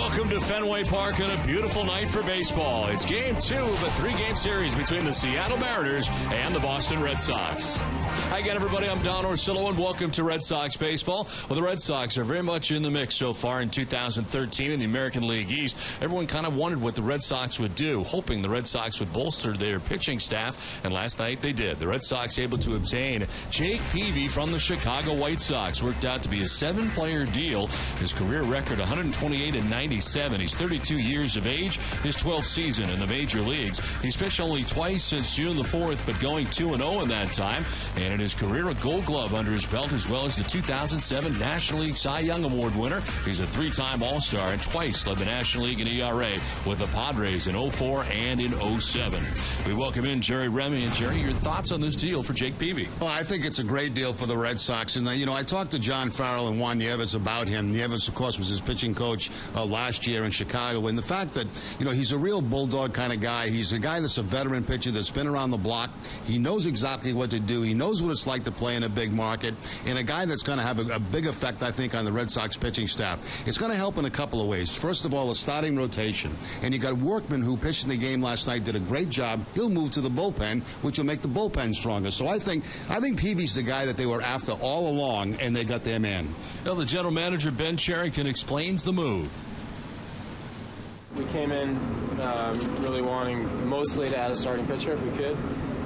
Welcome to Fenway Park on a beautiful night for baseball. It's game 2 of a 3-game series between the Seattle Mariners and the Boston Red Sox. Hi again, everybody. I'm Don Orsillo, and welcome to Red Sox baseball. Well, the Red Sox are very much in the mix so far in 2013 in the American League East. Everyone kind of wondered what the Red Sox would do, hoping the Red Sox would bolster their pitching staff, and last night they did. The Red Sox able to obtain Jake Peavy from the Chicago White Sox. Worked out to be a 7-player deal. His career record, 128-97. He's 32 years of age, his 12th season in the major leagues. He's pitched only twice since June the 4th, but going 2-0 in that time. And in his career, a Gold Glove under his belt, as well as the 2007 National League Cy Young Award winner. He's a 3-time All-Star and twice led the National League in ERA with the Padres in 04 and in 07. We welcome in Jerry Remy. And Jerry, your thoughts on this deal for Jake Peavy? Well, I think it's a great deal for the Red Sox. And, I talked to John Farrell and Juan Nieves about him. Nieves, of course, was his pitching coach last year in Chicago. And the fact that, he's a real bulldog kind of guy. He's a guy that's a veteran pitcher that's been around the block. He knows exactly what to do. He knows what it's like to play in a big market, and a guy that's going to have a big effect, I think, on the Red Sox pitching staff. It's going to help in a couple of ways. First of all, a starting rotation. And you got Workman, who pitched in the game last night, did a great job. He'll move to the bullpen, which will make the bullpen stronger. So I think Peavy's the guy that they were after all along, and they got their man. Well, the general manager, Ben Cherington, explains the move. We came in really wanting mostly to add a starting pitcher if we could.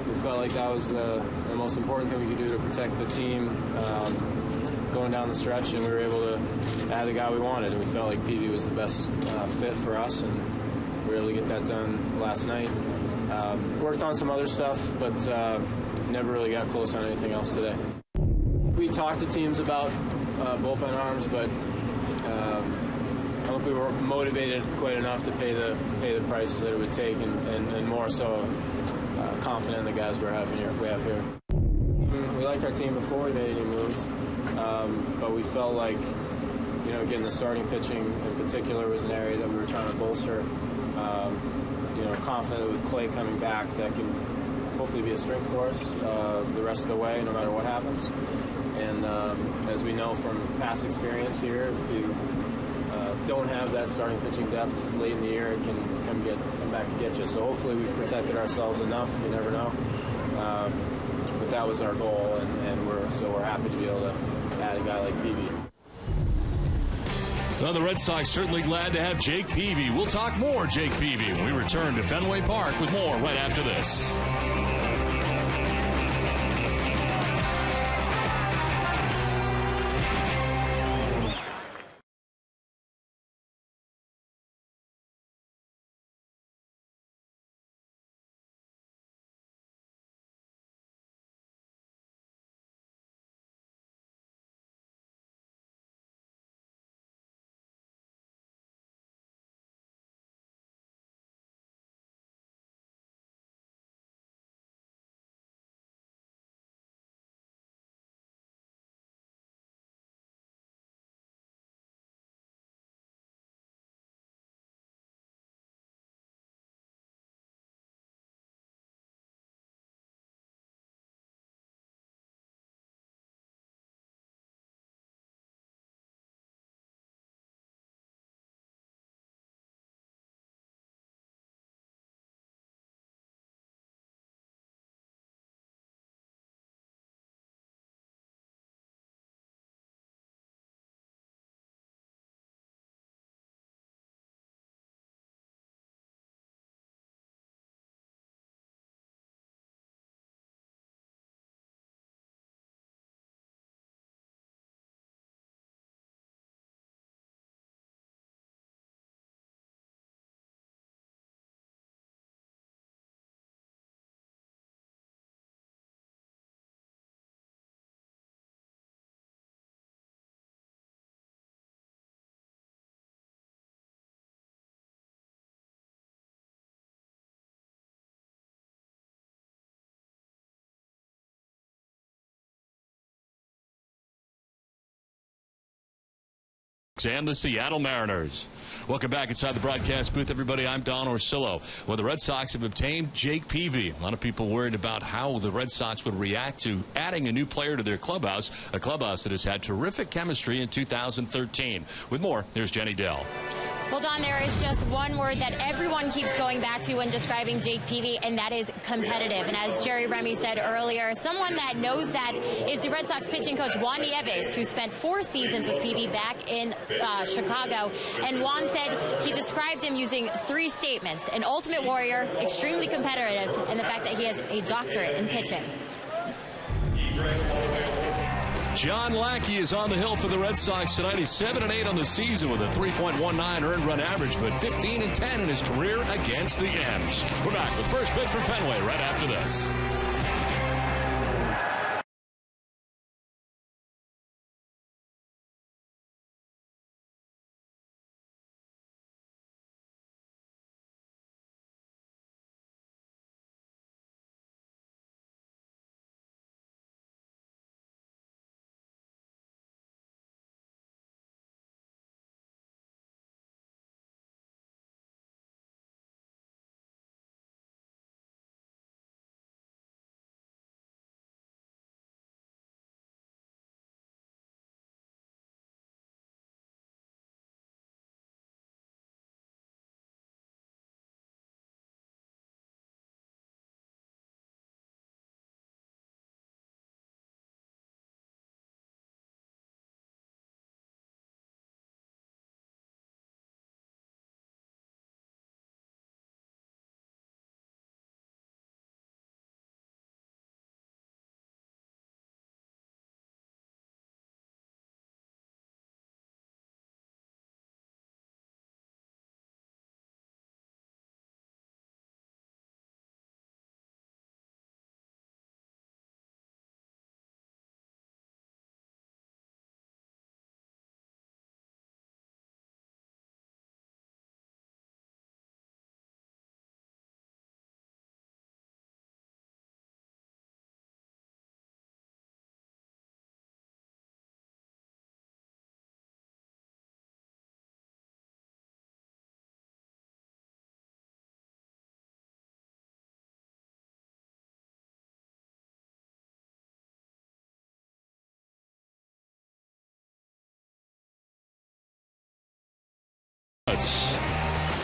We felt like that was the most important thing we could do to protect the team going down the stretch, and we were able to add the guy we wanted, and we felt like Peavy was the best fit for us, and we were able to get that done last night. Worked on some other stuff, but never really got close on anything else today. We talked to teams about bullpen arms, but I don't think we were motivated quite enough to pay the prices that it would take, and more so confident in the guys we have here. We liked our team before we made any moves, but we felt like, again, the starting pitching in particular was an area that we were trying to bolster. Confident with Clay coming back, that can hopefully be a strength for us the rest of the way, no matter what happens. And as we know from past experience here, if you don't have that starting pitching depth late in the year, it can come back to get you. So hopefully we've protected ourselves enough. You never know. But that was our goal, and we're happy to be able to add a guy like Peavy. Well, the Red Sox certainly glad to have Jake Peavy. We'll talk more Jake Peavy when we return to Fenway Park with more right after this. And the Seattle Mariners. Welcome back inside the broadcast booth, everybody. I'm Don Orsillo. Well, the Red Sox have obtained Jake Peavy. A lot of people worried about how the Red Sox would react to adding a new player to their clubhouse, a clubhouse that has had terrific chemistry in 2013. With more, here's Jenny Dell. Well, Don, there is just one word that everyone keeps going back to when describing Jake Peavy, and that is competitive. And as Jerry Remy said earlier, someone that knows that is the Red Sox pitching coach Juan Nieves, who spent 4 seasons with Peavy back in Chicago. And Juan said he described him using 3 statements: an ultimate warrior, extremely competitive, and the fact that he has a doctorate in pitching. John Lackey is on the hill for the Red Sox tonight. He's 7-8 on the season with a 3.19 earned run average, but 15-10 in his career against the M's. We're back with first pitch from Fenway right after this.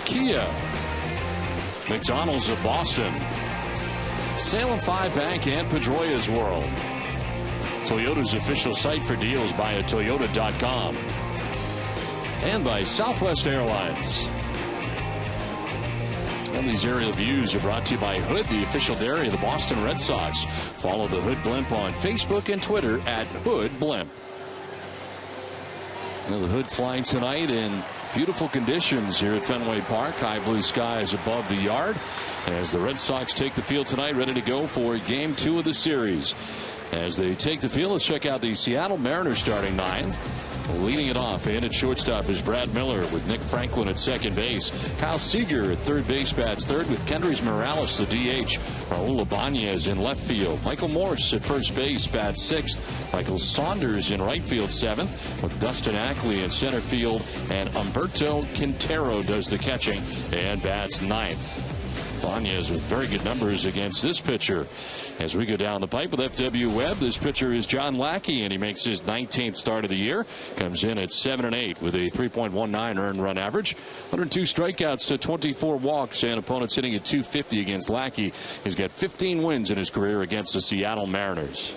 Kia, McDonald's of Boston, Salem 5 Bank, and Pedroia's World. Toyota's official site for deals by Toyota.com. And by Southwest Airlines. And these aerial views are brought to you by Hood, the official dairy of the Boston Red Sox. Follow the Hood Blimp on Facebook and Twitter at Hood Blimp. Well, the Hood flying tonight in beautiful conditions here at Fenway Park. High blue skies above the yard as the Red Sox take the field tonight, ready to go for Game 2 of the series. As they take the field, let's check out the Seattle Mariners starting 9. Leading it off and at shortstop is Brad Miller with Nick Franklin at second base. Kyle Seager at third base bats third with Kendrys Morales the DH. Raul Ibanez in left field. Michael Morse at first base bats sixth. Michael Saunders in right field seventh with Dustin Ackley in center field. And Humberto Quintero does the catching and bats ninth. Ibanez with very good numbers against this pitcher. As we go down the pipe with FW Webb, this pitcher is John Lackey, and he makes his 19th start of the year. Comes in at 7-8 with a 3.19 earned run average. 102 strikeouts to 24 walks, and opponents hitting at .250 against Lackey. He's got 15 wins in his career against the Seattle Mariners.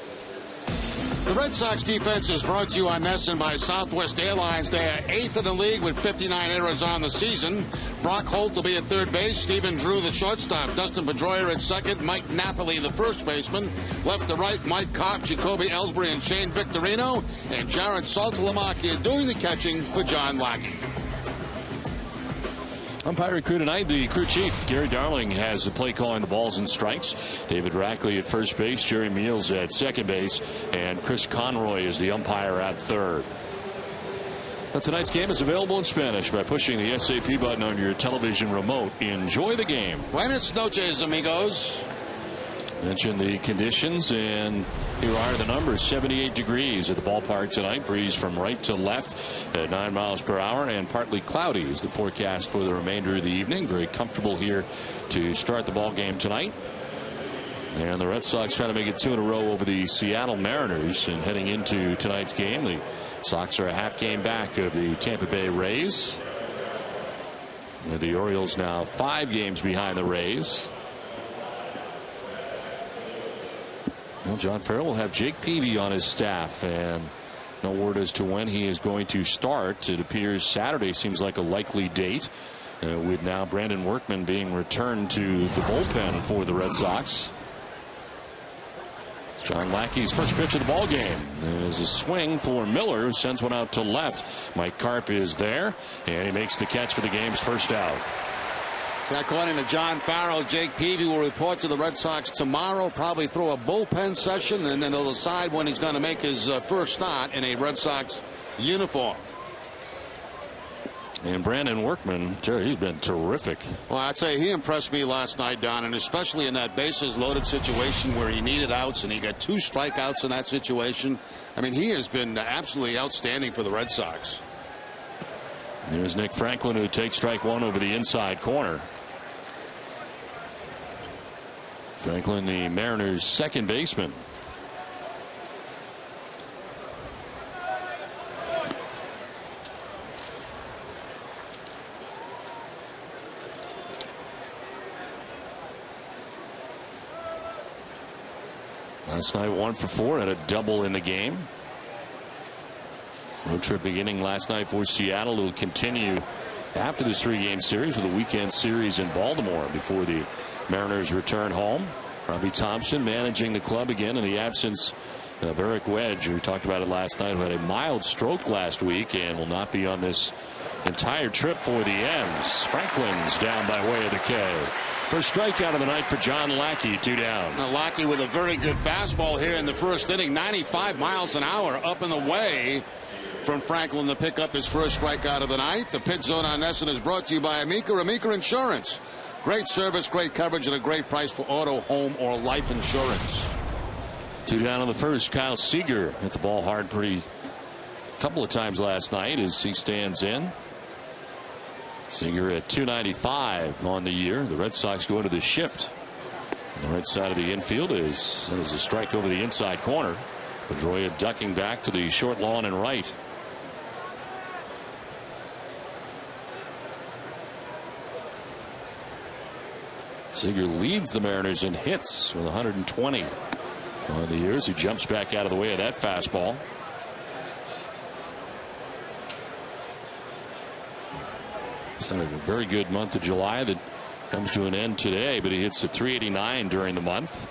The Red Sox defense is brought to you on NESN by Southwest Airlines. They are 8th in the league with 59 errors on the season. Brock Holt will be at third base. Stephen Drew, the shortstop. Dustin Pedroia at second. Mike Napoli, the first baseman. Left to right, Mike Kopp, Jacoby Ellsbury, and Shane Victorino. And Jared Saltalamacchia doing the catching for John Lackey. Umpire crew tonight, the crew chief, Gary Darling, has the play calling the balls and strikes. David Rackley at first base, Jerry Meals at second base, and Chris Conroy is the umpire at third. Now, tonight's game is available in Spanish by pushing the SAP button on your television remote. Enjoy the game. Buenas noches, amigos. Mention the conditions, and here are the numbers. 78 degrees at the ballpark tonight. Breeze from right to left at 9 miles per hour, and partly cloudy is the forecast for the remainder of the evening. Very comfortable here to start the ball game tonight. And the Red Sox trying to make it 2 in a row over the Seattle Mariners. And heading into tonight's game, the Sox are a half game back of the Tampa Bay Rays. The Orioles now 5 games behind the Rays. Well, John Farrell will have Jake Peavy on his staff, and no word as to when he is going to start. It appears Saturday seems like a likely date, with now Brandon Workman being returned to the bullpen for the Red Sox. John Lackey's first pitch of the ball game is a swing for Miller, who sends one out to left. Mike Karp is there, and he makes the catch for the game's first out. According to John Farrell, Jake Peavy will report to the Red Sox tomorrow, probably throw a bullpen session, and then they'll decide when he's going to make his first start in a Red Sox uniform. And Brandon Workman, Jerry, he's been terrific. Well, I'd say he impressed me last night, Don, and especially in that bases loaded situation where he needed outs and he got 2 strikeouts in that situation. I mean, he has been absolutely outstanding for the Red Sox. There's Nick Franklin, who takes strike 1 over the inside corner. Franklin, the Mariners' second baseman. Last night 1 for 4, had a double in the game. Road trip beginning last night for Seattle. Will continue after this 3-game series with a weekend series in Baltimore before the Mariners return home. Robbie Thompson managing the club again in the absence of Eric Wedge, who talked about it last night, who had a mild stroke last week and will not be on this entire trip for the M's. Franklin's down by way of the K. First strikeout of the night for John Lackey, 2 down. Now, Lackey with a very good fastball here in the first inning, 95 miles an hour up and away from Franklin to pick up his first strikeout of the night. The Pit Zone on NESN is brought to you by Amica Insurance. Great service, great coverage, and a great price for auto, home, or life insurance. 2 down on the first. Kyle Seager hit the ball hard pretty couple of times last night as he stands in. Seager at 295 on the year. The Red Sox go into the shift. On the right side of the infield is a strike over the inside corner. Pedroia ducking back to the short lawn and right. Seager leads the Mariners in hits with 120 on the year as he jumps back out of the way of that fastball. He's had a very good month of July that comes to an end today, but he hits at 389 during the month.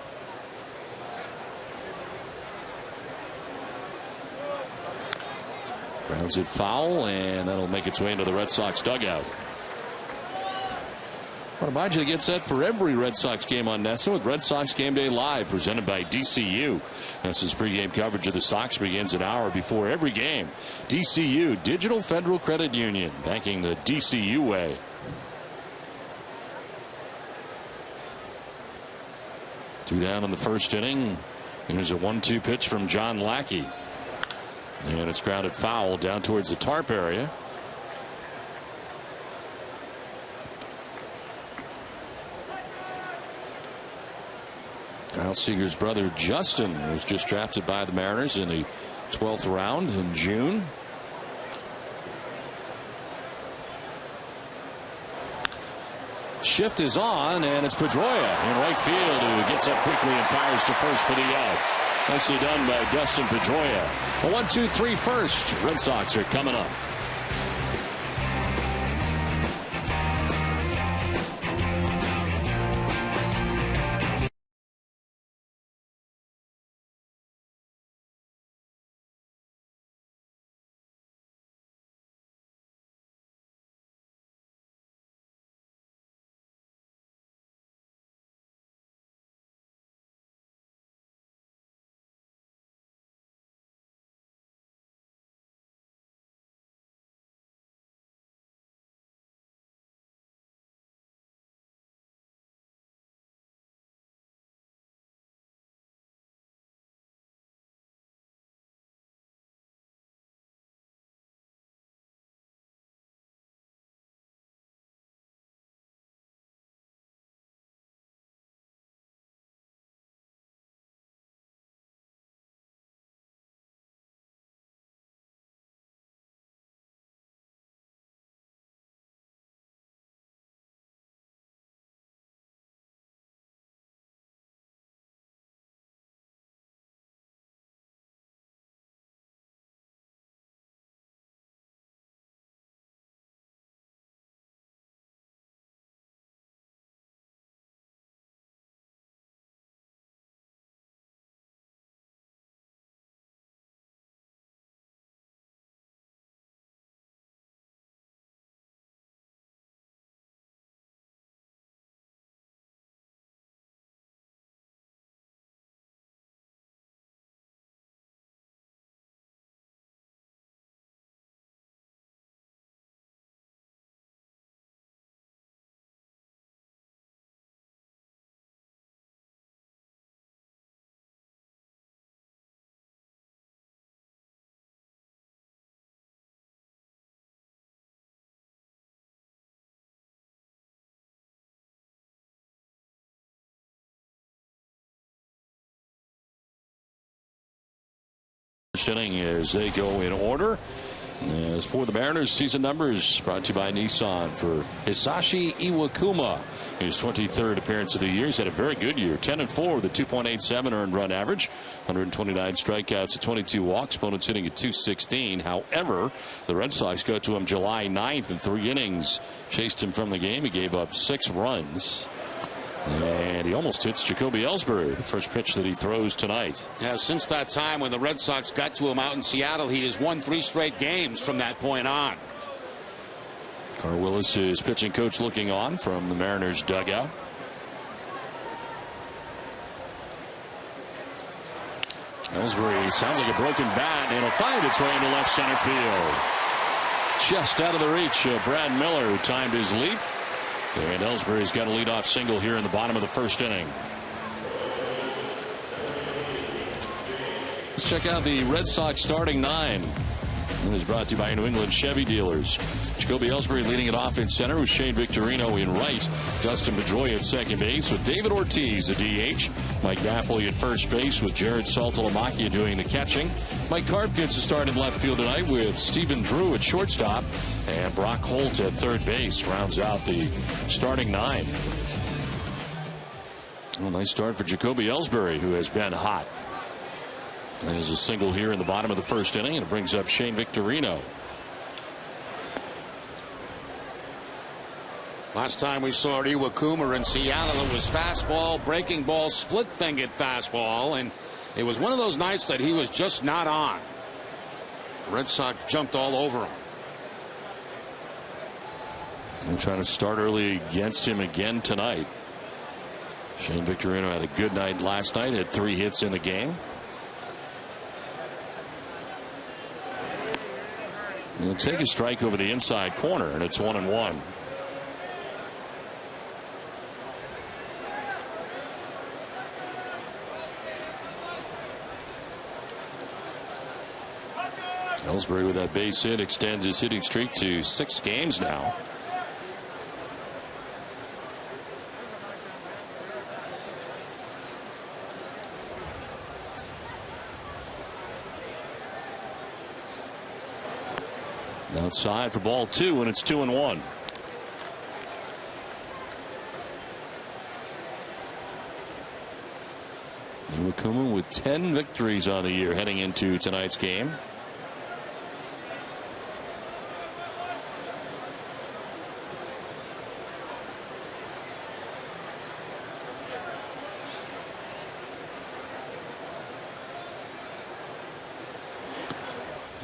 Grounds it foul, and that'll make its way into the Red Sox dugout. I want to remind you to get set for every Red Sox game on NESN with Red Sox Game Day Live, presented by DCU. NESN's pregame coverage of the Sox begins an hour before every game. DCU, Digital Federal Credit Union, banking the DCU way. Two down in the first inning. Here's a 1-2 pitch from John Lackey. And it's grounded foul down towards the tarp area. Kyle Seager's brother Justin was just drafted by the Mariners in the 12th round in June. Shift is on, and it's Pedroia in right field, who gets up quickly and fires to first for the out. Nicely done by Dustin Pedroia. A 1-2-3 first. Red Sox are coming up. first inning as they go in order. As for the Mariners, season numbers brought to you by Nissan for Hisashi Iwakuma, his 23rd appearance of the year. He's had a very good year, 10-4 with a 2.87 earned run average, 129 strikeouts, 22 walks, opponents hitting at 216. However, the Red Sox got to him July 9th in 3 innings, chased him from the game. He gave up 6 runs. And he almost hits Jacoby Ellsbury, the first pitch that he throws tonight. Yeah, since that time when the Red Sox got to him out in Seattle, he has won 3 straight games from that point on. Carl Willis, his pitching coach, looking on from the Mariners dugout. Ellsbury sounds like a broken bat, and it'll find its way into left center field. Just out of the reach of Brad Miller, who timed his leap. And Ellsbury's got a leadoff single here in the bottom of the first inning. Let's check out the Red Sox starting 9. It is brought to you by New England Chevy dealers. Jacoby Ellsbury leading it off in center with Shane Victorino in right. Dustin Pedroia at second base with David Ortiz at DH. Mike Napoli at first base with Jared Saltalamacchia doing the catching. Mike Carp gets to start in left field tonight with Stephen Drew at shortstop. And Brock Holt at third base rounds out the starting 9. Well, nice start for Jacoby Ellsbury, who has been hot. There's a single here in the bottom of the first inning, and it brings up Shane Victorino. Last time we saw Iwakuma in Seattle, it was fastball, breaking ball, split-fingered fastball, and it was one of those nights that he was just not on. The Red Sox jumped all over him. I'm trying to start early against him again tonight. Shane Victorino had a good night last night, had 3 hits in the game. He'll take a strike over the inside corner, and it's 1-1. Ellsbury with that base hit extends his hitting streak to 6 games now. Outside for ball 2, and it's 2-1. Iwakuma with 10 victories on the year heading into tonight's game.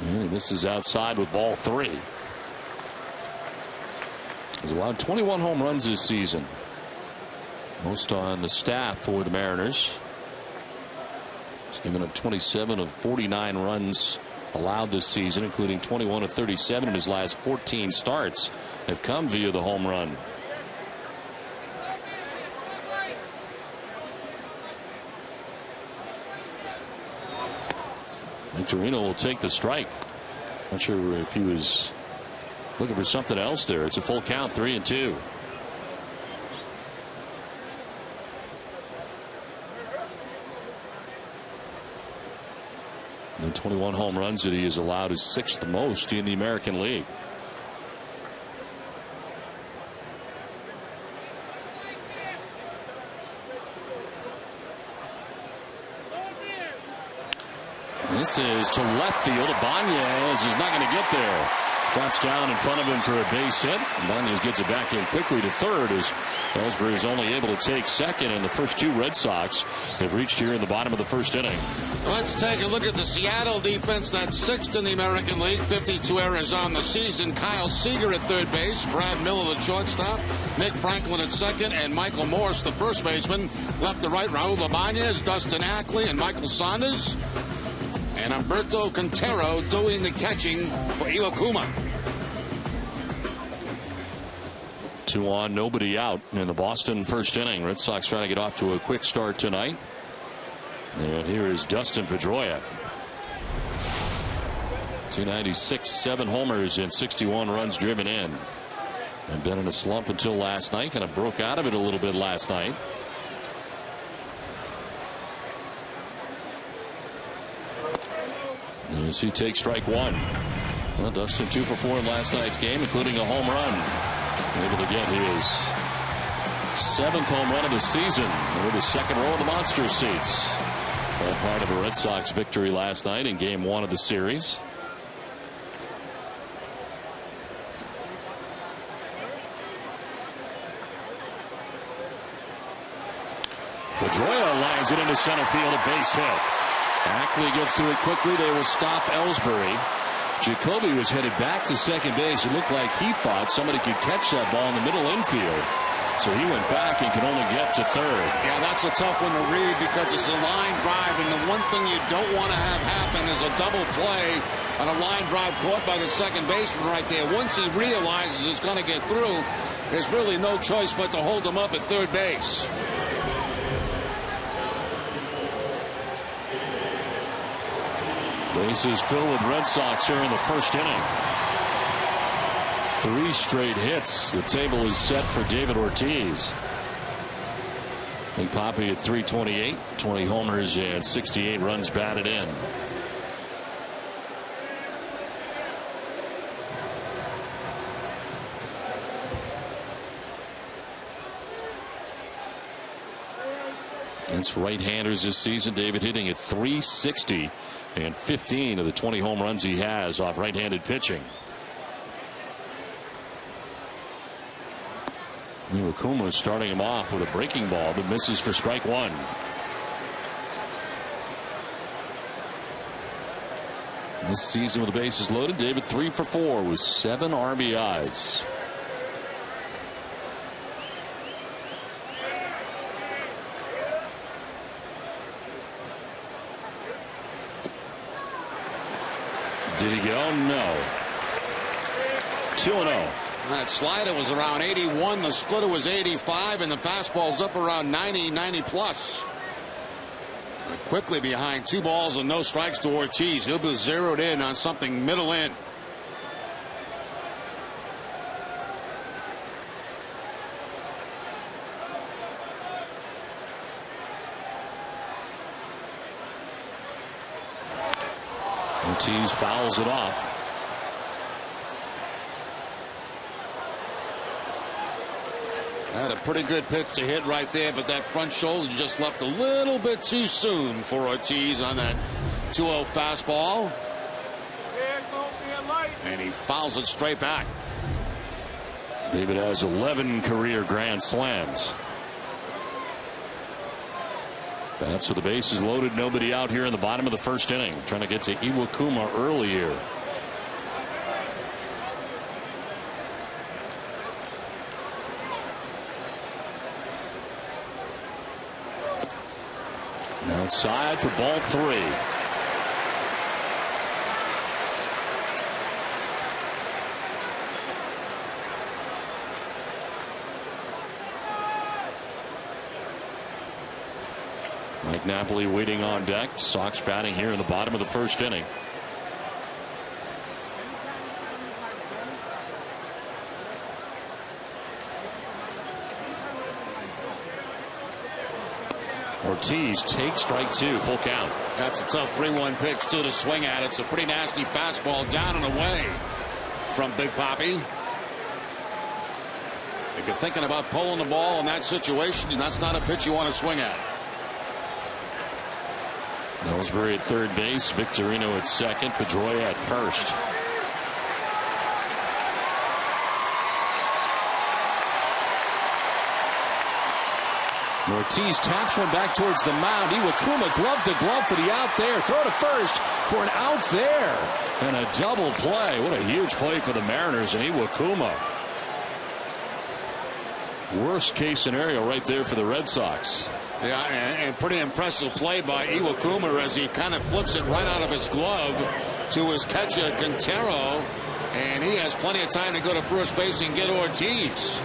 And he misses outside with ball 3. He's allowed 21 home runs this season. Most on the staff for the Mariners. He's given up 27 of 49 runs allowed this season, including 21 of 37 in his last 14 starts have come via the home run. Victorino will take the strike. Not sure if he was looking for something else there. It's a full count, 3-2. And 21 home runs that he has allowed is 6th most in the American League. This is to left field. Ibanez is not going to get there. Drops down in front of him for a base hit. Ibanez gets it back in quickly to third as Ellsbury is only able to take second, and the first 2 Red Sox have reached here in the bottom of the first inning. Let's take a look at the Seattle defense. That's 6th in the American League. 52 errors on the season. Kyle Seager at third base. Brad Miller the shortstop. Nick Franklin at second. And Michael Morse, the first baseman. Left to right, Raul Ibanez, Dustin Ackley, and Michael Saunders. And Humberto Quintero doing the catching for Iwakuma. 2 on, nobody out in the Boston first inning. Red Sox trying to get off to a quick start tonight. And here is Dustin Pedroia. 296, 7 homers and 61 runs driven in. And been in a slump until last night. Kind of broke out of it a little bit last night. As he takes strike one. Well, Dustin 2 for 4 in last night's game, including a home run. Able to get his 7th home run of the season over the second row of the monster seats. All part of a Red Sox victory last night in game 1 of the series. Pedroia lines it into center field, a base hit. Ackley gets to it quickly. They will stop Ellsbury. Jacoby was headed back to second base. It looked like he thought somebody could catch that ball in the middle infield. So he went back and could only get to third. Yeah, that's a tough one to read because it's a line drive, and the one thing you don't want to have happen is a double play on a line drive caught by the second baseman right there. Once he realizes it's going to get through, there's really no choice but to hold him up at third base. Bases filled with Red Sox here in the first inning. 3 straight hits. The table is set for David Ortiz. Big Papi at 328, 20 homers and 68 runs batted in. Against right-handers this season, David hitting at 360 and 15 of the 20 home runs he has off right-handed pitching. Iwakuma starting him off with a breaking ball that misses for strike one. This season with the bases loaded, David 3 for 4 with 7 RBIs. Did he go? No. 2-0. That slider was around 81. The splitter was 85. And the fastball's up around 90, 90 plus. Quickly behind 2 balls and no strikes to Ortiz. He'll be zeroed in on something middle in. Ortiz fouls it off. Had a pretty good pitch to hit right there, but that front shoulder just left a little bit too soon for Ortiz on that 2-0 fastball. And he fouls it straight back. David has 11 career grand slams. That's with the bases loaded, nobody out here in the bottom of the first inning. Trying to get to Iwakuma early here. Outside for ball 3. Mike Napoli waiting on deck. Sox batting here in the bottom of the first inning. Ortiz takes strike 2, full count. That's a tough 3-1 pitch too to swing at. It's a pretty nasty fastball down and away from Big Papi. If you're thinking about pulling the ball in that situation, that's not a pitch you want to swing at. Ellsbury at third base, Victorino at second, Pedroia at first. Ortiz taps one back towards the mound. Iwakuma glove to glove for the out there. Throw to first for an out there. And a double play. What a huge play for the Mariners and Iwakuma. Worst case scenario right there for the Red Sox. Yeah, and pretty impressive play by Iwakuma as he kind of flips it right out of his glove to his catcher, Quintero. And he has plenty of time to go to first base and get Ortiz.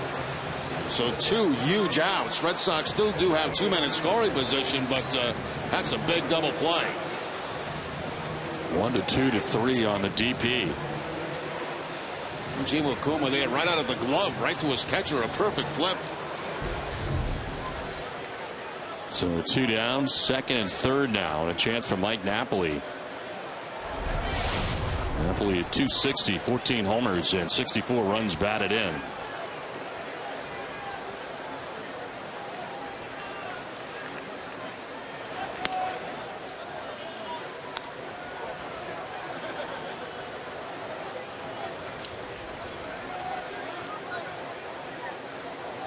So 2 huge outs. Red Sox still do have 2-minute scoring position, but that's a big double play. 1 to 2 to 3 on the DP. Iwakuma there right out of the glove, right to his catcher, a perfect flip. So 2 down, second and third now, and a chance for Mike Napoli. Napoli at 260, 14 homers and 64 runs batted in.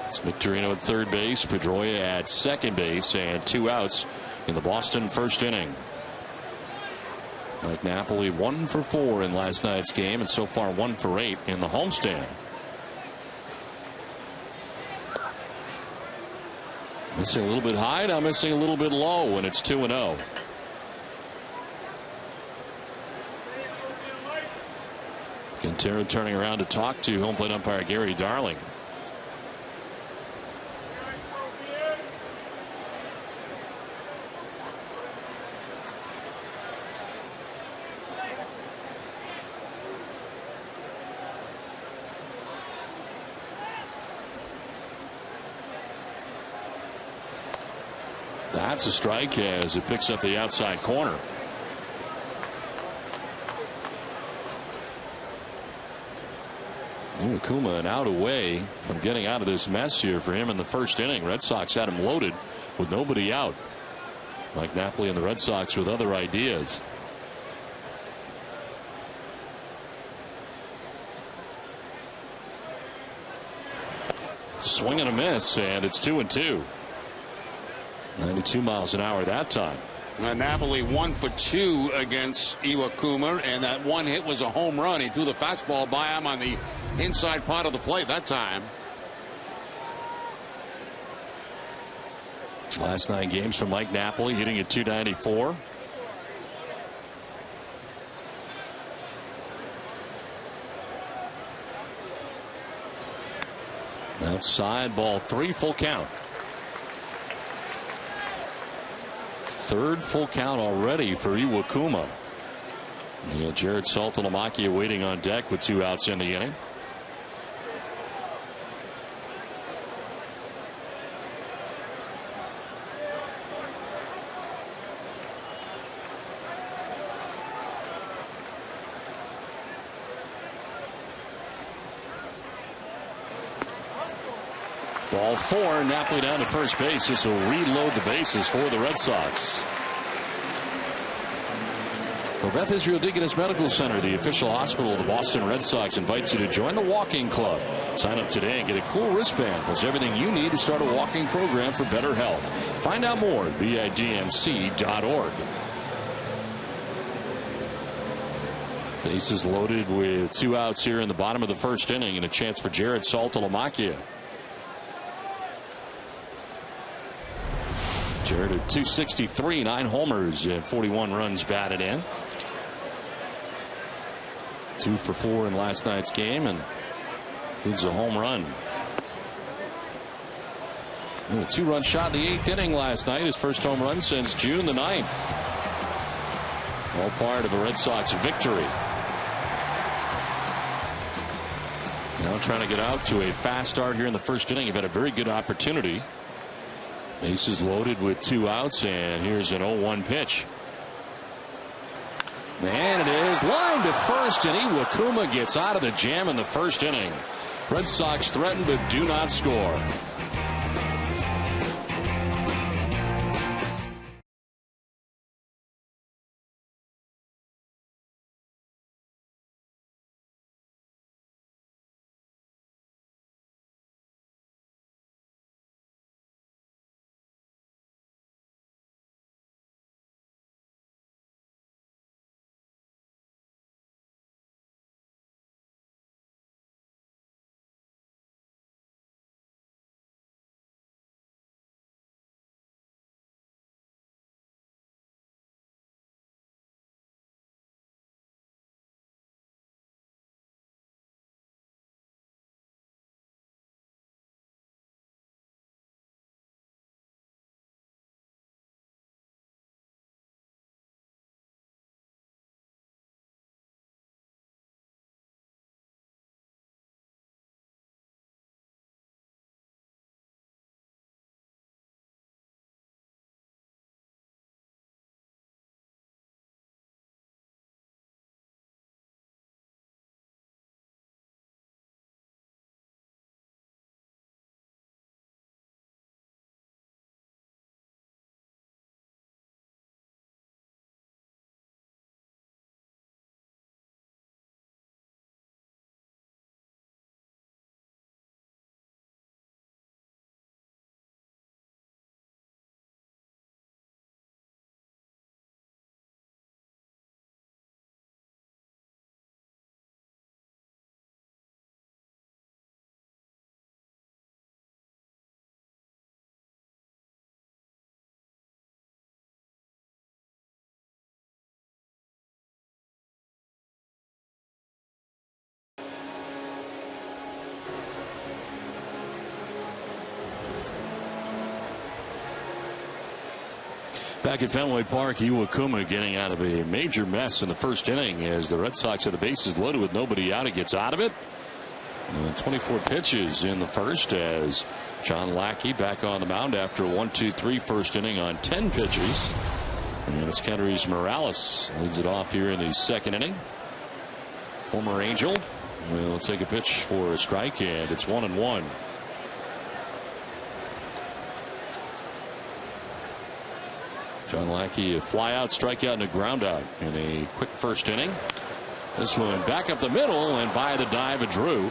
It's Victorino at third base, Pedroia at second base, and 2 outs in the Boston first inning. Mike Napoli 1 for 4 in last night's game, and so far 1 for 8 in the homestand. Missing a little bit high, now missing a little bit low, and it's 2-0. Quintero turning around to talk to home plate umpire Gary Darling. That's a strike as it picks up the outside corner. Iwakuma an out away from getting out of this mess here for him in the first inning. Red Sox had him loaded with nobody out. Mike Napoli and the Red Sox with other ideas. Swing and a miss, and it's 2-2. 92 miles an hour that time. Napoli 1 for 2 against Iwakuma, and that one hit was a home run. He threw the fastball by him on the inside part of the plate that time. Last 9 games from Mike Napoli, hitting at .294. Outside, ball 3, full count. Third full count already for Iwakuma. You got Jared Saltalamacchia waiting on deck with 2 outs in the inning. Ball 4, Napoli down to first base. This will reload the bases for the Red Sox. Well, Beth Israel Deaconess Medical Center, the official hospital of the Boston Red Sox, invites you to join the walking club. Sign up today and get a cool wristband plus everything you need to start a walking program for better health. Find out more at bidmc.org. Bases loaded with 2 outs here in the bottom of the first inning and a chance for Jared Saltalamacchia. Jared at 263, 9 homers and 41 runs batted in. 2 for 4 in last night's game and includes a home run. And a 2-run shot in the 8th inning last night. His first home run since June the 9th. All part of a Red Sox victory. Now trying to get out to a fast start here in the first inning. You've had a very good opportunity. Bases loaded with 2 outs, and here's an 0-1 pitch. And it is lined to first, and Iwakuma gets out of the jam in the first inning. Red Sox threaten but do not score. Back at Fenway Park, Iwakuma getting out of a major mess in the first inning as the Red Sox have the bases loaded with nobody out. He gets out of it. 24 pitches in the first as John Lackey back on the mound after a 1-2-3 first inning on 10 pitches. And it's Kendrys Morales leads it off here in the second inning. Former Angel will take a pitch for a strike, and it's 1-1. John Lackey, a fly out, strikeout, and a ground out in a quick first inning. This one back up the middle and by the dive of Drew.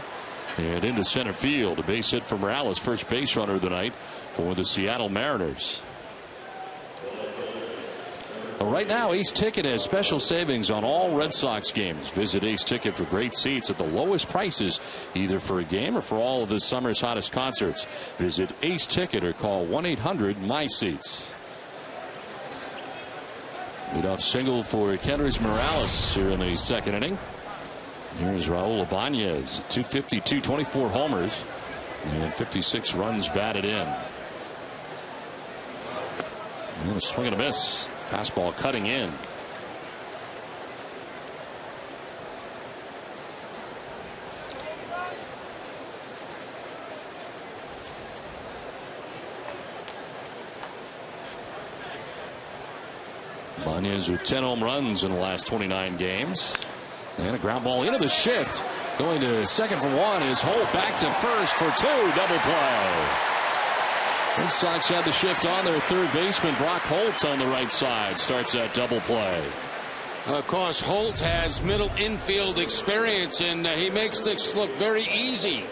And into center field. A base hit for Morales, first base runner of the night for the Seattle Mariners. Well, right now, Ace Ticket has special savings on all Red Sox games. Visit Ace Ticket for great seats at the lowest prices, either for a game or for all of this summer's hottest concerts. Visit Ace Ticket or call 1-800-MY-SEATS. Leadoff single for Kendrys Morales here in the second inning. Here's Raul Ibanez, 252, 24 homers, and 56 runs batted in. And a swing and a miss. Fastball cutting in. Ibanez with 10 home runs in the last 29 games. And a ground ball into the shift. Going to second for one is Holt, back to first for two. Double play. Red Sox had the shift on their third baseman Brock Holt on the right side. Starts that double play. Of course, Holt has middle infield experience, and he makes this look very easy.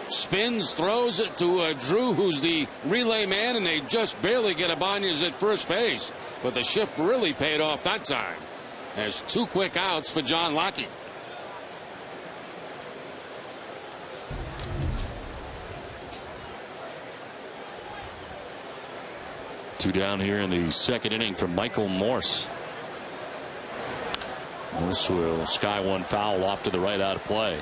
Spins, throws it to Drew, who's the relay man, and they just barely get Ibanez at first base. But the shift really paid off that time. Has two quick outs for John Lackey. Two down here in the second inning from Michael Morse. Morse will sky one foul off to the right out of play.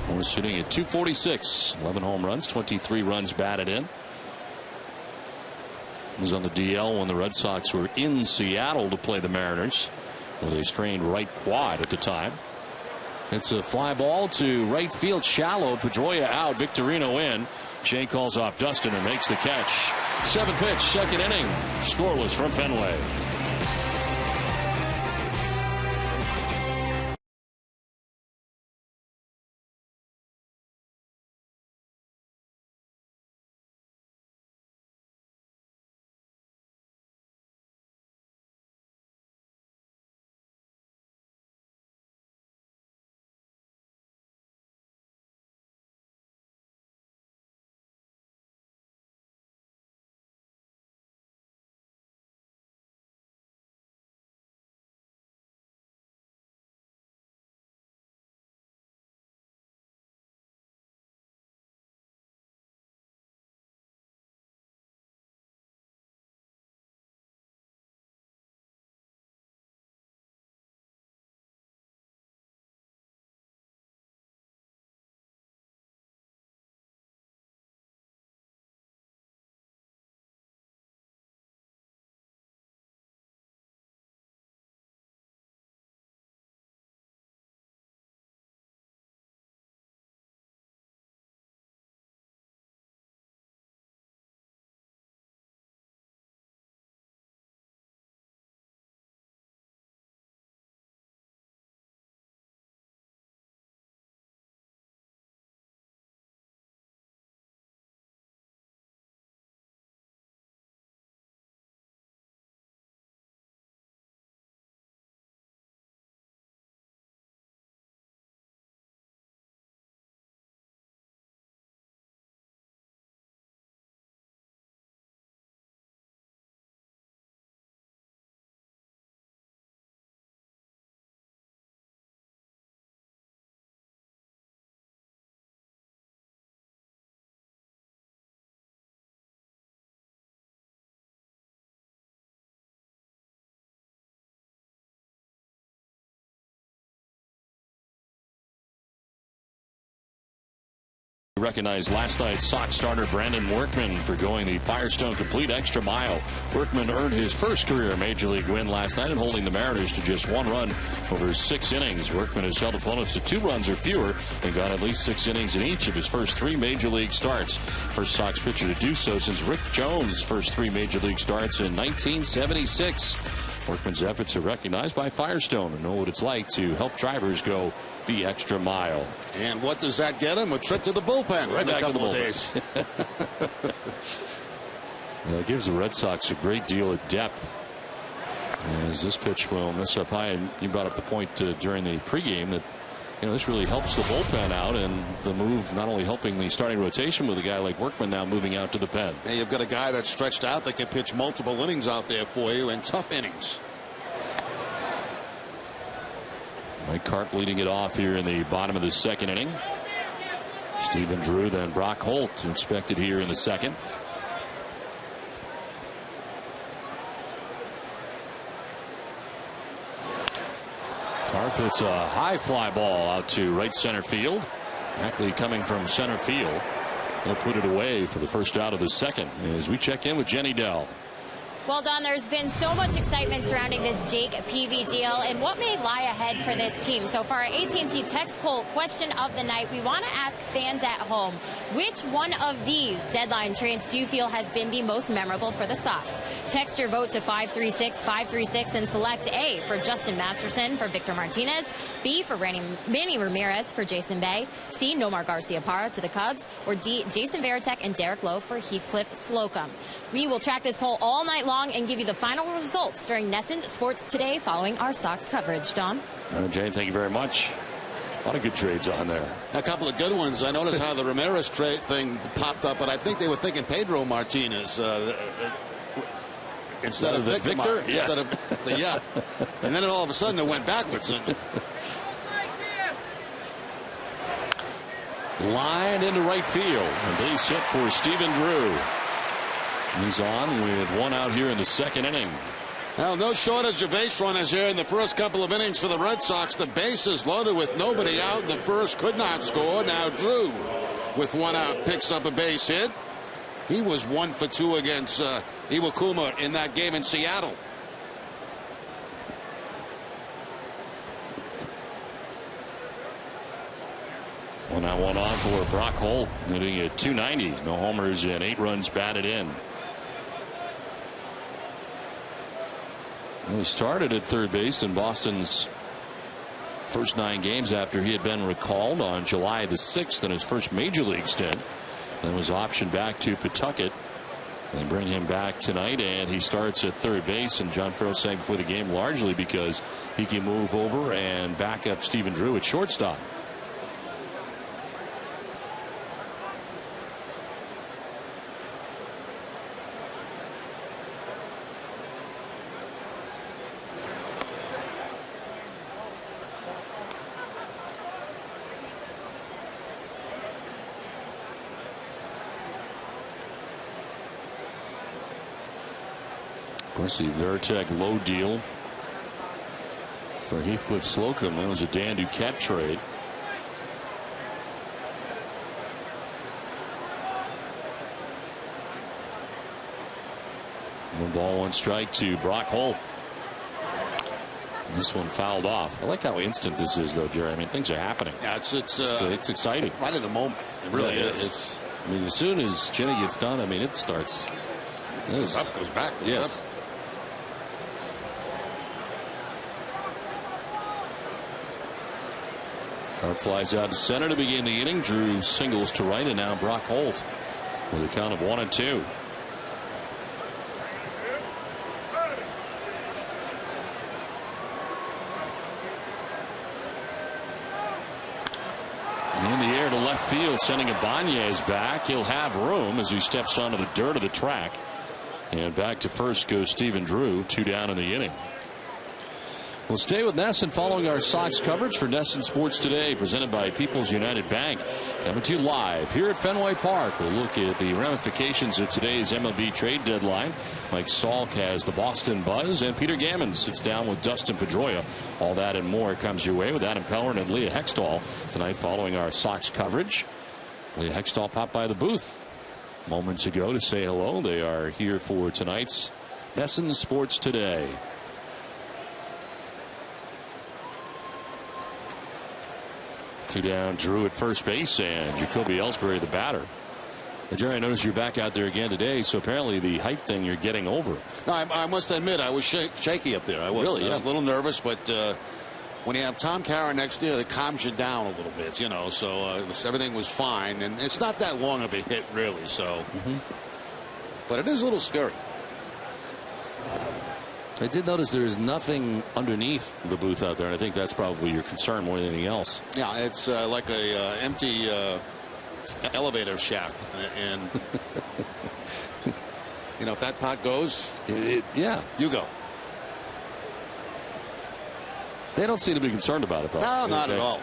Morse sitting at 246, 11 home runs, 23 runs batted in. Was on the DL when the Red Sox were in Seattle to play the Mariners with a strained right quad at the time. It's a fly ball to right field shallow. Pedroia out, Victorino in. Shane calls off Dustin and makes the catch. 7 pitch, second inning, scoreless from Fenway. Recognized last night's Sox starter Brandon Workman for going the Firestone Complete Extra Mile. Workman earned his first career Major League win last night and holding the Mariners to just 1 run over 6 innings. Workman has held opponents to 2 runs or fewer and got at least 6 innings in each of his first 3 Major League starts. First Sox pitcher to do so since Rick Jones' first 3 Major League starts in 1976. Workman's efforts are recognized by Firestone and know what it's like to help drivers go the extra mile. And what does that get him? A trip to the bullpen right in a back couple to the of days. It gives the Red Sox a great deal of depth, as this pitch will miss up high. And you brought up the point during the pregame that this really helps the bullpen out, and the move not only helping the starting rotation with a guy like Workman now moving out to the pen. Hey, you've got a guy that's stretched out that can pitch multiple innings out there for you, and tough innings. Mike Karp leading it off here in the bottom of the 2nd inning. Stephen Drew, then Brock Holt expected here in the 2nd. Karp hits a high fly ball out to right center field. Ackley coming from center field. They'll put it away for the first out of the 2nd as we check in with Jenny Dell. Well, Don, there's been so much excitement surrounding this Jake Peavy deal and what may lie ahead for this team. So for our AT&T text poll question of the night, we want to ask fans at home, which one of these deadline trades do you feel has been the most memorable for the Sox? Text your vote to 536-536 and select A for Justin Masterson for Victor Martinez, B for Manny Ramirez for Jason Bay, C Nomar Garciaparra to the Cubs, or D Jason Varitek and Derek Lowe for Heathcliff Slocum. We will track this poll all night long and give you the final results during NESN Sports Today following our Sox coverage. Don? Jay, thank you very much. A lot of good trades on there. A couple of good ones. I noticed how the Ramirez trade thing popped up, but I think they were thinking Pedro Martinez instead of Victor. Yeah. Instead of yeah. And then all of a sudden it went backwards. Line into right field. A base hit for Stephen Drew. He's on with 1 out here in the 2nd inning. Well, no shortage of base runners here in the first couple of innings for the Red Sox. The bases loaded with nobody out in the first, could not score. Now Drew, with 1 out, picks up a base hit. He was 1 for 2 against Iwakuma in that game in Seattle. Well, now 1 on for Brock Holt, hitting at .290. No homers and 8 runs batted in. He started at third base in Boston's first 9 games after he had been recalled on July the 6th in his first major league stint. Then was optioned back to Pawtucket. They bring him back tonight, and he starts at third base. And John Farrell saying before the game, largely because he can move over and back up Stephen Drew at shortstop. Of course, the Varitek low deal for Heathcliff Slocum. That was a Dan Duquette trade. One ball, 1 strike to Brock Holt. This one fouled off. I like how instant this is, though, Jerry. I mean, things are happening. Yeah, it's exciting. Right in the moment. It really is. I mean, as soon as Jenny gets done, I mean, it starts. Up goes back. Yes. Up. Karp flies out to center to begin the inning. Drew singles to right, and now Brock Holt with a count of 1-2. In the air to left field, sending Ibanez back. He'll have room as he steps onto the dirt of the track. And back to first goes Stephen Drew. 2 down in the inning. We'll stay with NESN following our Sox coverage for NESN Sports Today, presented by People's United Bank. Coming to you live here at Fenway Park. We'll look at the ramifications of today's MLB trade deadline. Mike Salk has the Boston Buzz, and Peter Gammon sits down with Dustin Pedroia. All that and more comes your way with Adam Pellerin and Leah Hextall tonight following our Sox coverage. Leah Hextall popped by the booth moments ago to say hello. They are here for tonight's Essen Sports Today. Two down, Drew at first base, and Jacoby Ellsbury, the batter. Jerry, I noticed you're back out there again today, so apparently the height thing you're getting over. No, I must admit, I was shaky up there. I was, really, I was a little nervous, but when you have Tom Kara next to you, it calms you down a little bit, you know, so everything was fine. And it's not that long of a hit, really, so. But it is a little scary. I did notice there is nothing underneath the booth out there, and I think that's probably your concern more than anything else. Yeah, it's like a empty elevator shaft, and you know, if that pot goes, yeah, you go. They don't seem to be concerned about it, though. No, not at all.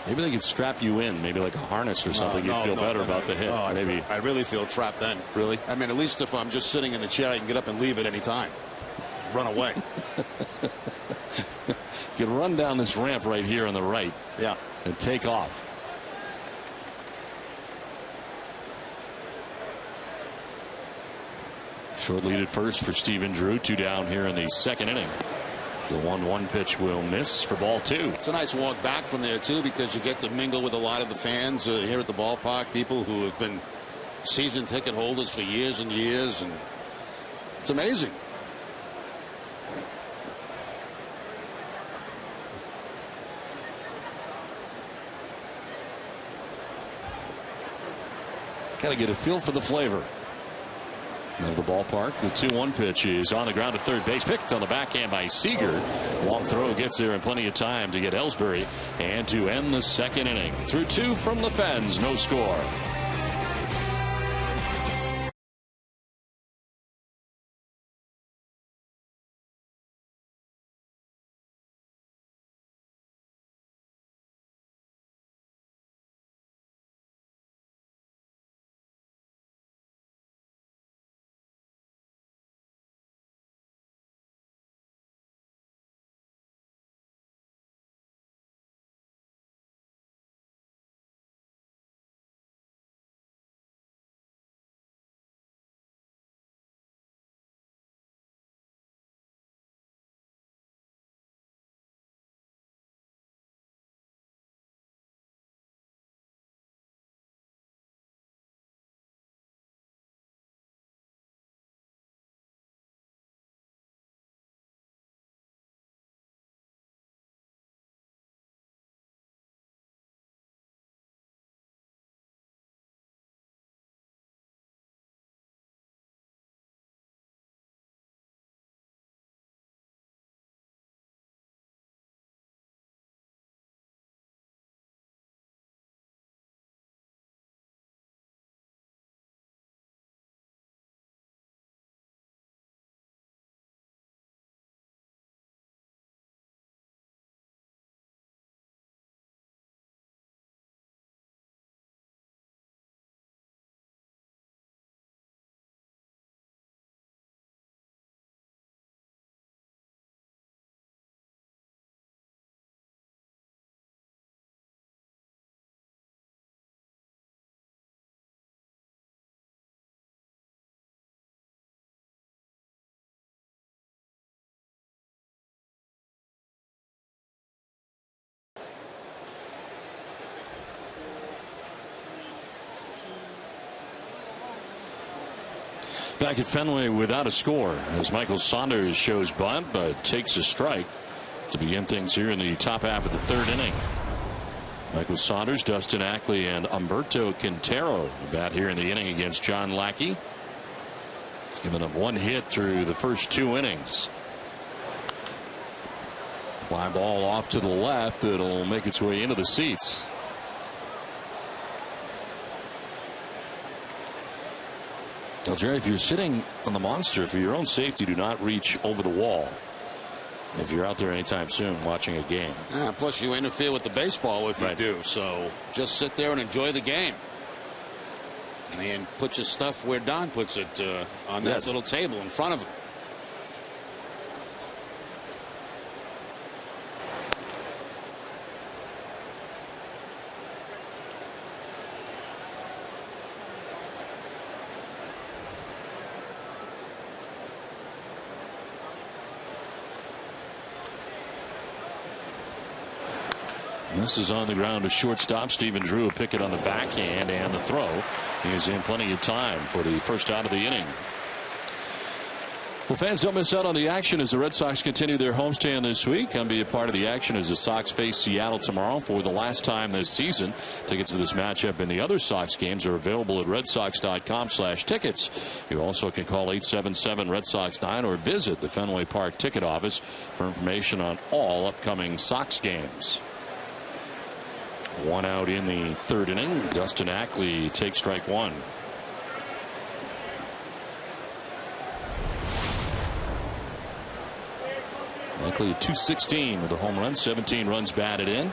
Maybe they could strap you in, maybe like a harness or something. You'd feel better about the hit. Maybe. I really feel trapped then. Really? I mean, at least if I'm just sitting in the chair, I can get up and leave at any time. Run away. You can run down this ramp right here on the right. Yeah. And take off. Short lead at first for Stephen Drew. Two down here in the second inning. The 1-1 pitch will miss for ball two. It's a nice walk back from there, too, because you get to mingle with a lot of the fans here at the ballpark, people who have been season ticket holders for years and years, and it's amazing. Got to get a feel for the flavor of the ballpark. The 2-1 pitch is on the ground at third base, picked on the backhand by Seager. Long throw gets there in plenty of time to get Ellsbury and to end the second inning. Through two from the Fens, no score. Back at Fenway without a score as Michael Saunders shows bunt but takes a strike to begin things here in the top half of the third inning. Michael Saunders, Dustin Ackley, and Humberto Quintero bat here in the inning against John Lackey. It's given up one hit through the first two innings. Fly ball off to the left. It'll make its way into the seats. Well, Jerry, if you're sitting on the monster, for your own safety, do not reach over the wall if you're out there anytime soon watching a game. Yeah, plus you interfere with the baseball if you do. So just sit there and enjoy the game. And put your stuff where Don puts it on that little table in front of him. This is on the ground to shortstop. Stephen Drew will pick it on the backhand, and the throw is in plenty of time for the first out of the inning. Well, fans, don't miss out on the action as the Red Sox continue their homestand this week. Come be a part of the action as the Sox face Seattle tomorrow for the last time this season. Tickets for this matchup and the other Sox games are available at redsox.com/tickets. You also can call 877 Red Sox 9 or visit the Fenway Park ticket office for information on all upcoming Sox games. One out in the third inning. Dustin Ackley takes strike one. Ackley at 216 with a home run, 17 runs batted in.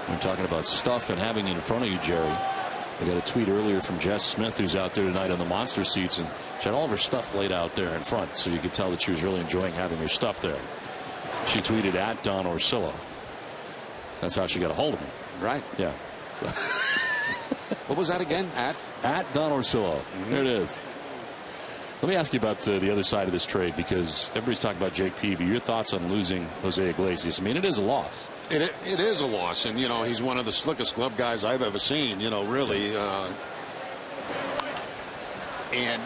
We're talking about stuff and having it in front of you, Jerry. I got a tweet earlier from Jess Smith, who's out there tonight on the monster seats, and she had all of her stuff laid out there in front, so you could tell that she was really enjoying having her stuff there. She tweeted at Don Orsillo. That's how she got a hold of me. Right. Yeah. So. What was that again? At Don Orsillo. There it is. Let me ask you about the other side of this trade, because everybody's talking about Jake Peavy. Your thoughts on losing Jose Iglesias? I mean, it is a loss. It is a loss, and he's one of the slickest glove guys I've ever seen. Really, and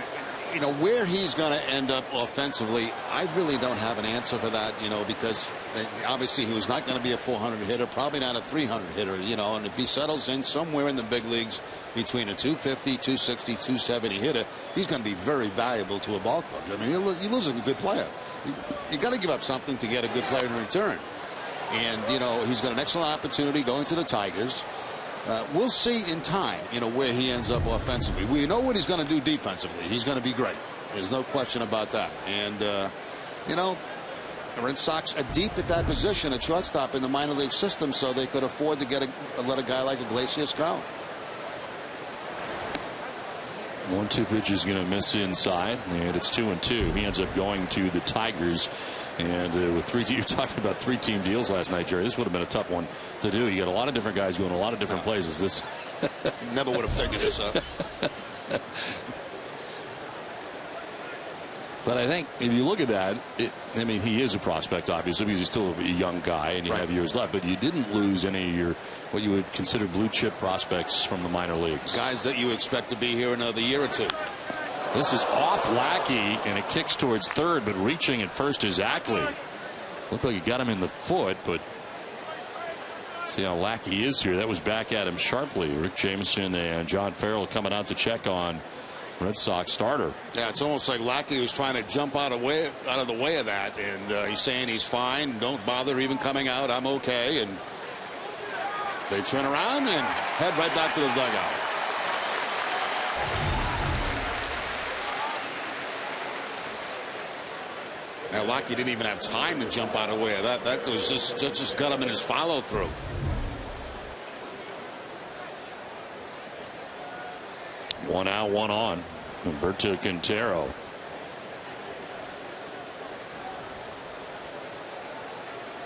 where he's going to end up offensively, I really don't have an answer for that. Because obviously he was not going to be a 400 hitter, probably not a 300 hitter. And if he settles in somewhere in the big leagues between a 250, 260, 270 hitter, he's going to be very valuable to a ball club. I mean, you lose a good player. You got to give up something to get a good player in return. And he's got an excellent opportunity going to the Tigers. We'll see in time where he ends up offensively. We know what he's going to do defensively. He's going to be great. There's no question about that. And the Red Sox are deep at that position at shortstop in the minor league system, so they could afford to let a guy like Iglesias go. 1-2 pitch is going to miss inside, and it's 2-2. He ends up going to the Tigers. And with you were talking about 3-team deals last night, Jerry. This would have been a tough one to do. You got a lot of different guys going a lot of different places. This never would have figured this out. But I think if you look at that, I mean, he is a prospect, obviously, because he's still a young guy and you have years left. But you didn't lose any of your what you would consider blue chip prospects from the minor leagues. Guys that you expect to be here another year or two. This is off Lackey, and it kicks towards third, but reaching at first is Ackley. Looked like he got him in the foot, but see how Lackey is here. That was back at him sharply. Rick Jameson and John Farrell coming out to check on Red Sox starter. Yeah, it's almost like Lackey was trying to jump out of the way of that, and he's saying he's fine. Don't bother even coming out. I'm okay. And they turn around and head right back to the dugout. Now, Lackey didn't even have time to jump out of the way of that. That was just got him in his follow through. One out, one on. Humberto Quintero.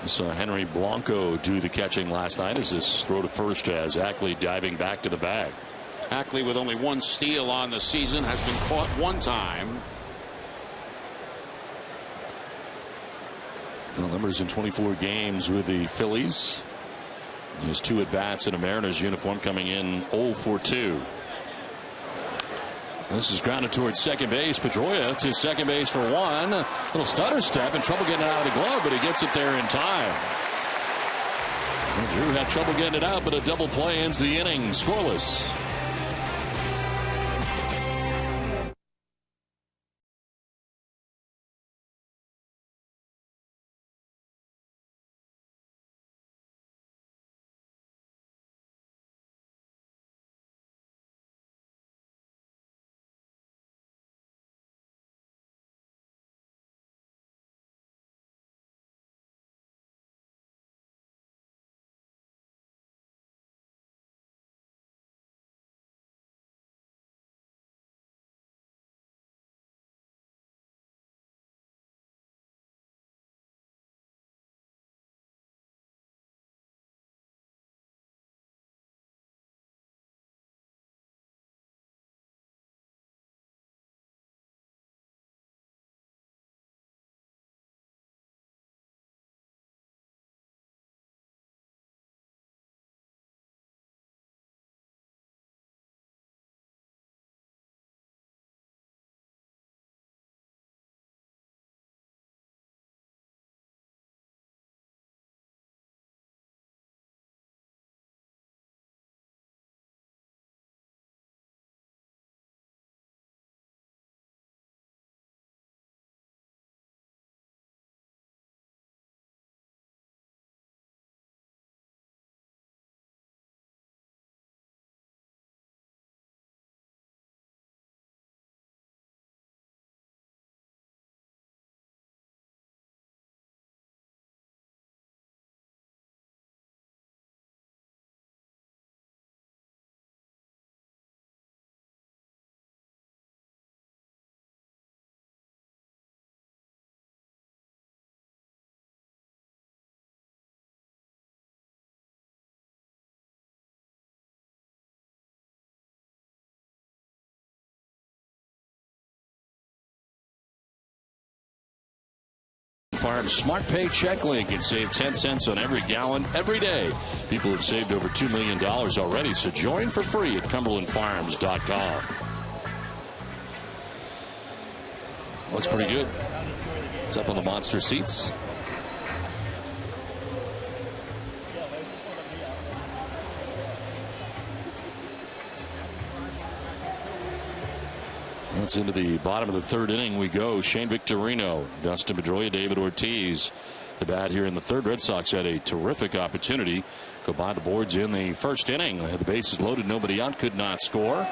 We saw Henry Blanco do the catching last night as this throw to first has Ackley diving back to the bag. Ackley with only one steal on the season has been caught one time. Numbers in 24 games with the Phillies. He has 2 at bats in a Mariners uniform, coming in 0 for 2. This is grounded towards second base. Pedroia to second base for one. Little stutter step and trouble getting it out of the glove, but he gets it there in time. And Drew had trouble getting it out, but a double play ends the inning scoreless. Farms Smart Pay check link and save 10 cents on every gallon every day. People have saved over $2 million already, so join for free at CumberlandFarms.com. Looks pretty good. It's up on the monster seats. It's into the bottom of the third inning we go. Shane Victorino, Dustin Pedroia, David Ortiz. The bat here in the third. Red Sox had a terrific opportunity. Go by the boards in the first inning. The bases loaded, nobody out, could not score.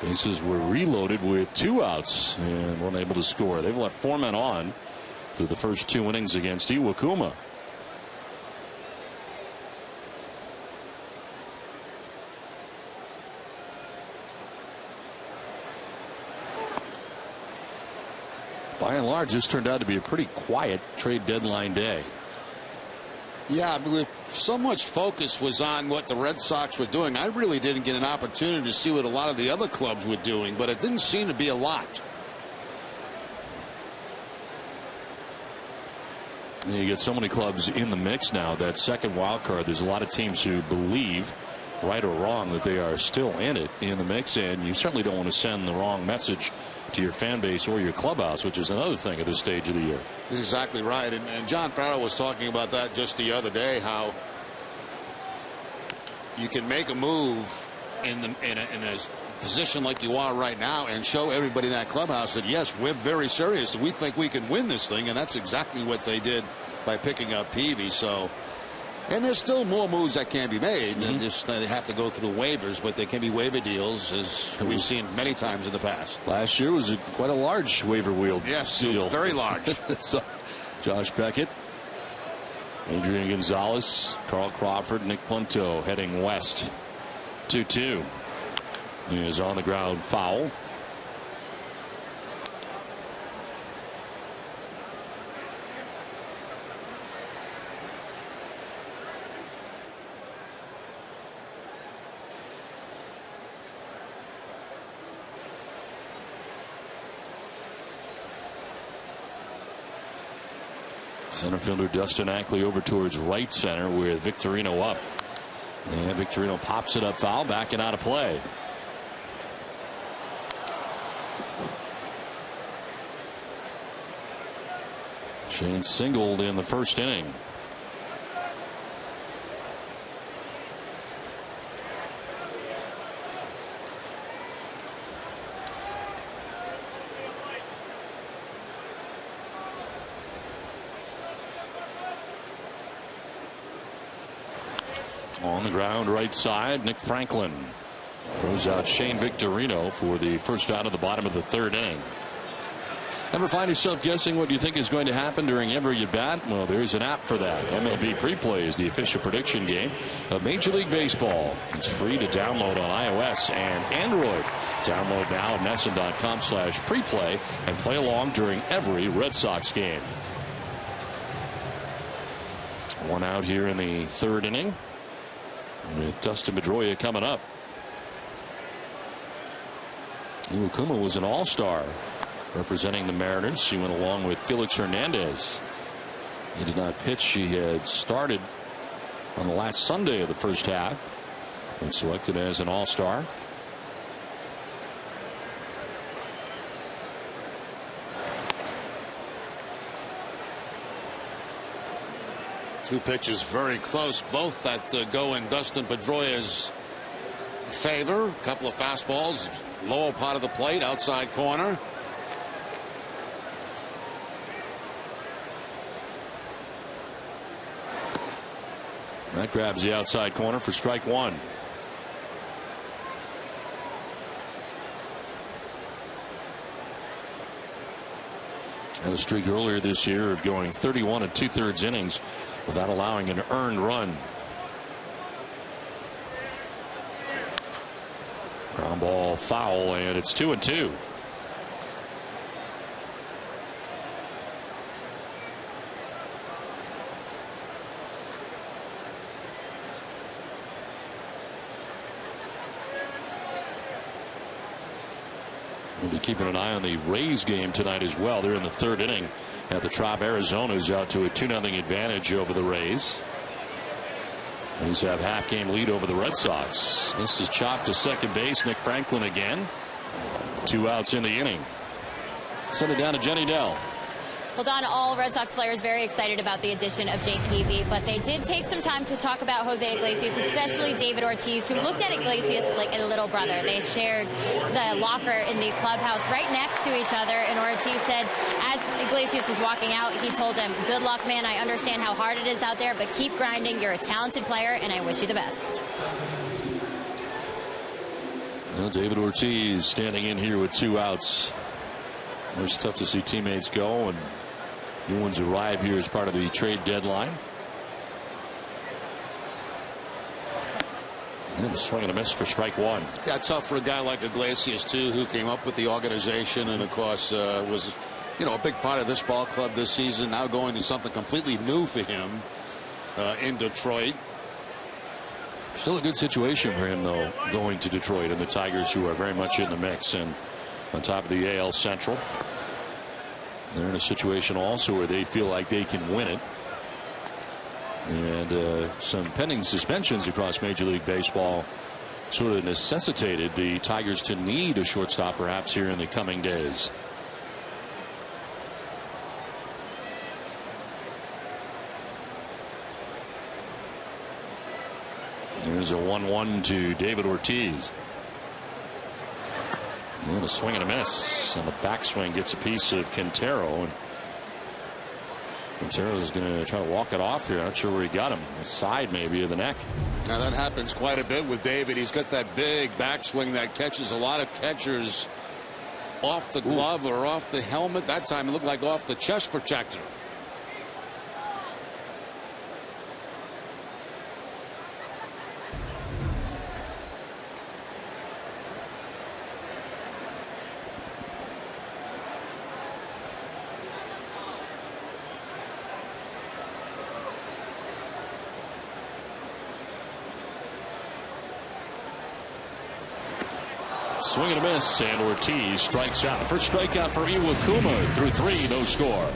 Bases were reloaded with 2 outs and weren't able to score. They've left 4 men on through the first 2 innings against Iwakuma. By and large, this turned out to be a pretty quiet trade deadline day. Yeah, but so much focus was on what the Red Sox were doing. I really didn't get an opportunity to see what a lot of the other clubs were doing, but it didn't seem to be a lot. You get so many clubs in the mix now. That second wild card, there's a lot of teams who believe, right or wrong, that they are still in it, in the mix, and you certainly don't want to send the wrong message to your fan base or your clubhouse, which is another thing at this stage of the year. That's exactly right. And John Farrell was talking about that just the other day, how you can make a move in a position like you are right now and show everybody in that clubhouse that, yes, we're very serious and we think we can win this thing. And that's exactly what they did by picking up Peavy. So, and there's still more moves that can be made. And just they have to go through waivers, but they can be waiver deals, as we've seen many times in the past. Last year was quite a large waiver wheel. Yes, deal. Very large. So, Josh Beckett, Adrian Gonzalez, Carl Crawford, Nick Punto heading west. 2-2 is on the ground foul. Center fielder Dustin Ackley over towards right center with Victorino up. And Victorino pops it up foul, back and out of play. Shane singled in the first inning. On the ground right side, Nick Franklin throws out Shane Victorino for the first out of the bottom of the third inning. Ever find yourself guessing what you think is going to happen during every at bat? Well, there's an app for that. MLB Preplay is the official prediction game of Major League Baseball. It's free to download on iOS and Android. Download now at NESN.com/preplay and play along during every Red Sox game. 1 out here in the third inning, with Dustin Pedroia coming up. Iwakuma was an all-star representing the Mariners. She went along with Felix Hernandez. He did not pitch. She had started on the last Sunday of the first half and selected as an all-star. Two pitches very close, both that go in Dustin Pedroia's favor. A couple of fastballs, lower part of the plate, outside corner. That grabs the outside corner for strike one. Had a streak earlier this year of going 31 2/3 innings without allowing an earned run. Ground ball foul, and it's 2-2. keeping an eye on the Rays game tonight as well. They're in the 3rd inning at the Trop. Arizona's out to a 2-0 advantage over the Rays. Rays have half-game lead over the Red Sox. This is chopped to second base. Nick Franklin again. 2 outs in the inning. Send it down to Jenny Dell. Well, Don, all Red Sox players very excited about the addition of JPV, but they did take some time to talk about Jose Iglesias, especially David Ortiz, who looked at Iglesias like a little brother. They shared the locker in the clubhouse right next to each other, and Ortiz said as Iglesias was walking out, he told him, "Good luck, man. I understand how hard it is out there, but keep grinding. You're a talented player, and I wish you the best." Well, David Ortiz standing in here with 2 outs. It's tough to see teammates go and new ones arrive here as part of the trade deadline. And a swing and a miss for strike 1. Yeah, tough for a guy like Iglesias too, who came up with the organization and of course was a big part of this ball club this season. Now going to something completely new for him in Detroit. Still a good situation for him though, going to Detroit, and the Tigers, who are very much in the mix and on top of the AL Central. They're in a situation also where they feel like they can win it. And some pending suspensions across Major League Baseball sort of necessitated the Tigers to need a shortstop perhaps here in the coming days. There's a 1-1 to David Ortiz. And a swing and a miss, and the backswing gets a piece of Quintero, and Quintero is going to try to walk it off here. Not sure where he got him. The side maybe of the neck. Now that happens quite a bit with David. He's got that big backswing that catches a lot of catchers off the glove or off the helmet. That time it looked like off the chest protector. Swing and a miss, and Ortiz strikes out. First strikeout for Iwakuma through 3, no score.